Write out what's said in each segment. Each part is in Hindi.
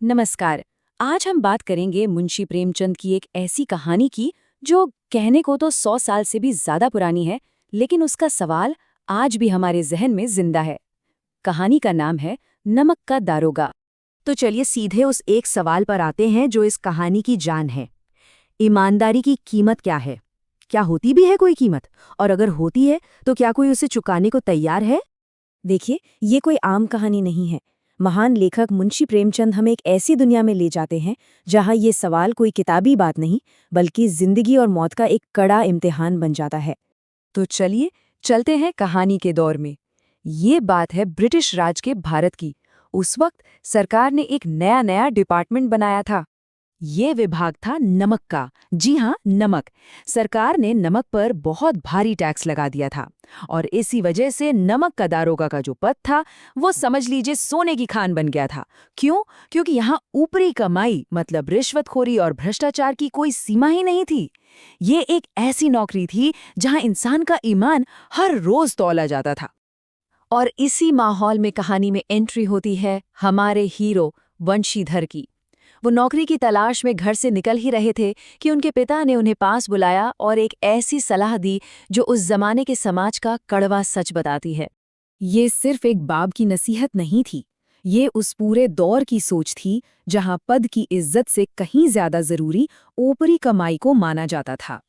नमस्कार। आज हम बात करेंगे मुंशी प्रेमचंद की एक ऐसी कहानी की जो कहने को तो 100 साल से भी ज्यादा पुरानी है, लेकिन उसका सवाल आज भी हमारे जहन में जिंदा है। कहानी का नाम है नमक का दारोगा। तो चलिए सीधे उस एक सवाल पर आते हैं जो इस कहानी की जान है। ईमानदारी की कीमत क्या है? क्या होती भी है कोई कीमत? और अगर होती है तो क्या कोई उसे चुकाने को तैयार है? देखिए, ये कोई आम कहानी नहीं है। महान लेखक मुंशी प्रेमचंद हमें एक ऐसी दुनिया में ले जाते हैं जहां ये सवाल कोई किताबी बात नहीं, बल्कि जिंदगी और मौत का एक कड़ा इम्तिहान बन जाता है। तो चलिए चलते हैं कहानी के दौर में। ये बात है ब्रिटिश राज के भारत की। उस वक्त सरकार ने एक नया नया डिपार्टमेंट बनाया था। ये विभाग था नमक का। जी हाँ, नमक। सरकार ने नमक पर बहुत भारी टैक्स लगा दिया था और इसी वजह से नमक का दारोगा का जो पद था वो समझ लीजिए सोने की खान बन गया था। क्यों? क्योंकि यहाँ ऊपरी कमाई मतलब रिश्वतखोरी और भ्रष्टाचार की कोई सीमा ही नहीं थी। ये एक ऐसी नौकरी थी जहाँ इंसान का ईमान हर रोज तौला जाता था। और इसी माहौल में कहानी में एंट्री होती है हमारे हीरो वंशीधर की। वो नौकरी की तलाश में घर से निकल ही रहे थे कि उनके पिता ने उन्हें पास बुलाया और एक ऐसी सलाह दी जो उस जमाने के समाज का कड़वा सच बताती है। ये सिर्फ एक बाप की नसीहत नहीं थी, ये उस पूरे दौर की सोच थी जहां पद की इज्जत से कहीं ज्यादा जरूरी ऊपरी कमाई को माना जाता था।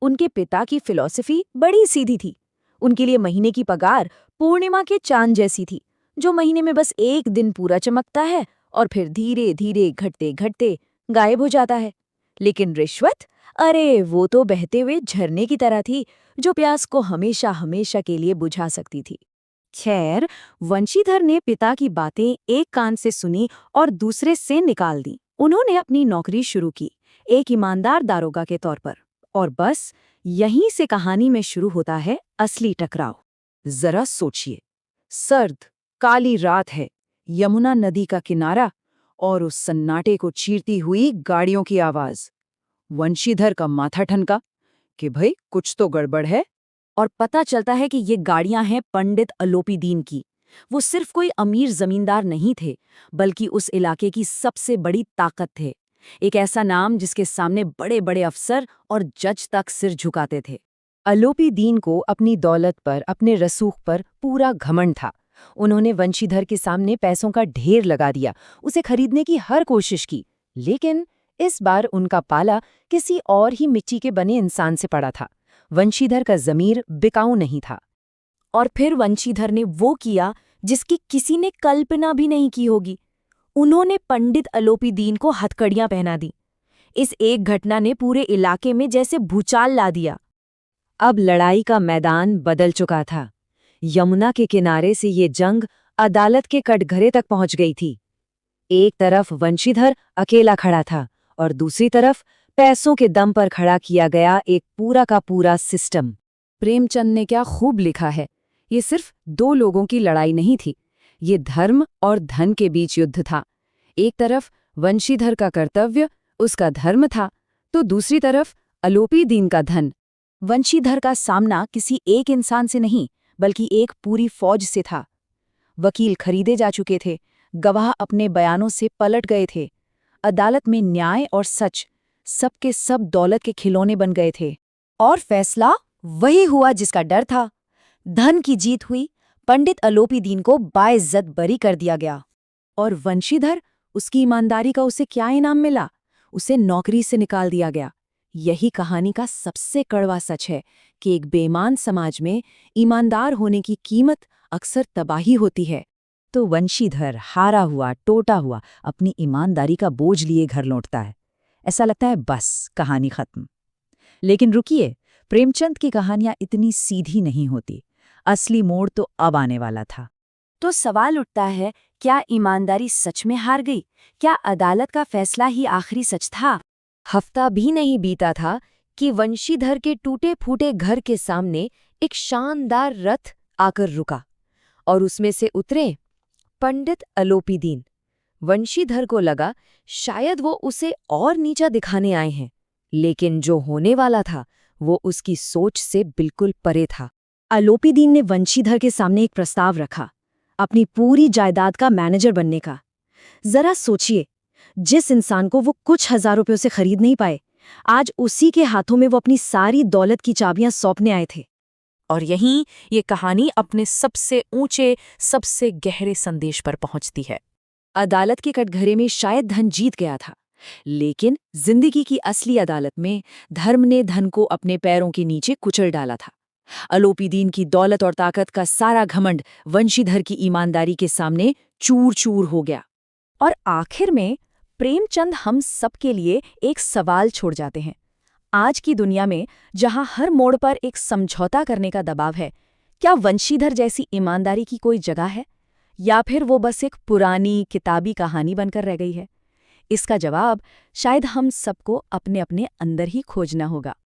उनके पिता की फिलॉसफी बड़ी सीधी थी। उनके लिए महीने की पगार पूर्णिमा के चांद जैसी थी, जो महीने में बस एक दिन पूरा चमकता है और फिर धीरे धीरे घटते घटते गायब हो जाता है। लेकिन रिश्वत, अरे वो तो बहते हुए झरने की तरह थी जो प्यास को हमेशा हमेशा के लिए बुझा सकती थी। खैर, वंशीधर ने पिता की बातें एक कान से सुनी और दूसरे से निकाल दी। उन्होंने अपनी नौकरी शुरू की, एक ईमानदार दारोगा के तौर पर। और बस यहीं से कहानी में शुरू होता है असली टकराव। जरा सोचिए, सर्द काली रात है, यमुना नदी का किनारा और उस सन्नाटे को चीरती हुई गाड़ियों की आवाज। वंशीधर का माथा ठनका कि भाई कुछ तो गड़बड़ है। और पता चलता है कि ये गाड़ियां हैं पंडित अलोपी दीन की। वो सिर्फ कोई अमीर जमींदार नहीं थे, बल्कि उस इलाके की सबसे बड़ी ताकत थे। एक ऐसा नाम जिसके सामने बड़े बड़े अफसर और जज तक सिर झुकाते थे। अलोपी दीन को अपनी दौलत पर, अपने रसूख पर पूरा घमंड था। उन्होंने वंशीधर के सामने पैसों का ढेर लगा दिया, उसे खरीदने की हर कोशिश की। लेकिन इस बार उनका पाला किसी और ही मिट्टी के बने इंसान से पड़ा था। वंशीधर का ज़मीर बिकाऊ नहीं था। और फिर वंशीधर ने वो किया जिसकी किसी ने कल्पना भी नहीं की होगी। उन्होंने पंडित अलोपी दीन को हथकड़ियां पहना दी। इस एक घटना ने पूरे इलाके में जैसे भूचाल ला दिया। अब लड़ाई का मैदान बदल चुका था। यमुना के किनारे से ये जंग अदालत के कटघरे तक पहुंच गई थी। एक तरफ वंशीधर अकेला खड़ा था और दूसरी तरफ पैसों के दम पर खड़ा किया गया एक पूरा का पूरा सिस्टम। प्रेमचंद ने क्या खूब लिखा है। ये सिर्फ दो लोगों की लड़ाई नहीं थी, ये धर्म और धन के बीच युद्ध था। एक तरफ वंशीधर का कर्तव्य, उसका धर्म था, तो दूसरी तरफ अलोपी दीन का धन। वंशीधर का सामना किसी एक इंसान से नहीं, बल्कि एक पूरी फौज से था। वकील खरीदे जा चुके थे, गवाह अपने बयानों से पलट गए थे। अदालत में न्याय और सच सबके सब दौलत के खिलौने बन गए थे। और फैसला वही हुआ जिसका डर था। धन की जीत हुई। पंडित अलोपी दीन को बाइज्जत बरी कर दिया गया। और वंशीधर, उसकी ईमानदारी का उसे क्या इनाम मिला? उसे नौकरी से निकाल दिया गया। यही कहानी का सबसे कड़वा सच है कि एक बेईमान समाज में ईमानदार होने की कीमत अक्सर तबाही होती है। तो वंशीधर हारा हुआ, टोटा हुआ, अपनी ईमानदारी का बोझ लिए घर लौटता है। ऐसा लगता है बस कहानी खत्म। लेकिन रुकिए, प्रेमचंद की कहानियां इतनी सीधी नहीं होती। असली मोड़ तो अब आने वाला था। तो सवाल उठता है, क्या ईमानदारी सच में हार गई? क्या अदालत का फैसला ही आखिरी सच था? हफ्ता भी नहीं बीता था कि वंशीधर के टूटे फूटे घर के सामने एक शानदार रथ आकर रुका और उसमें से उतरे पंडित अलोपी दीन। वंशीधर को लगा शायद वो उसे और नीचा दिखाने आए हैं, लेकिन जो होने वाला था वो उसकी सोच से बिल्कुल परे था। अलोपी दीन ने वंशीधर के सामने एक प्रस्ताव रखा, अपनी पूरी जायदाद का मैनेजर बनने का। जरा सोचिए, जिस इंसान को वो कुछ हजार रुपयों से खरीद नहीं पाए, आज उसी के हाथों में वो अपनी सारी दौलत की चाबियां सौंपने आए थे। और यहीं ये कहानी अपने सबसे ऊंचे, सबसे गहरे संदेश पर पहुंचती है। अदालत के कटघरे में शायद धन जीत गया था, लेकिन जिंदगी की असली अदालत में धर्म ने धन को अपने पैरों के नीचे कुचल डाला था। अलोपीदीन की दौलत और ताकत का सारा घमंड वंशीधर की ईमानदारी के सामने चूर चूर हो गया। और आखिर में प्रेमचंद हम सबके लिए एक सवाल छोड़ जाते हैं। आज की दुनिया में जहां हर मोड़ पर एक समझौता करने का दबाव है, क्या वंशीधर जैसी ईमानदारी की कोई जगह है, या फिर वो बस एक पुरानी किताबी कहानी बनकर रह गई है? इसका जवाब शायद हम सबको अपने अपने अंदर ही खोजना होगा।